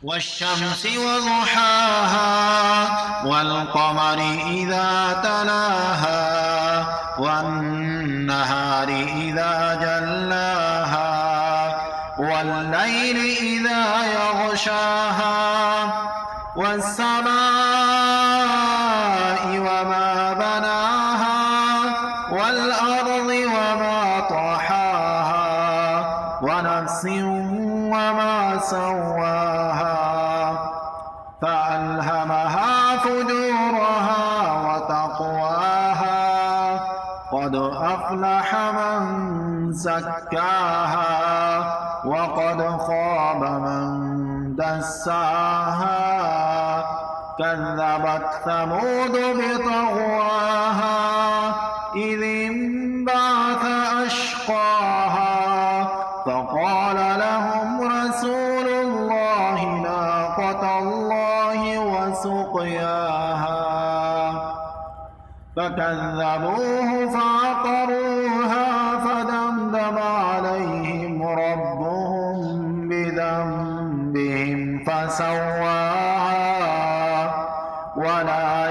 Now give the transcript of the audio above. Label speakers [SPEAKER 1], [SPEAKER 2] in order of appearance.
[SPEAKER 1] والشمس وضحاها والقمر إذا تلاها والنهار إذا جلاها والليل إذا يغشاها والسماء وما بناها والأرض وما طحاها ونفس وما سواها فألهمها فجورها وتقواها قد أفلح من زكاها وقد خاب من دساها كذبت ثمود بطغواها إذ انبعث أشقاها فقال لهم رسول الله ناقة الله وسقياها فكذبوه فعقروها فدمدم عليهم ربهم بذنبهم فسواها ولا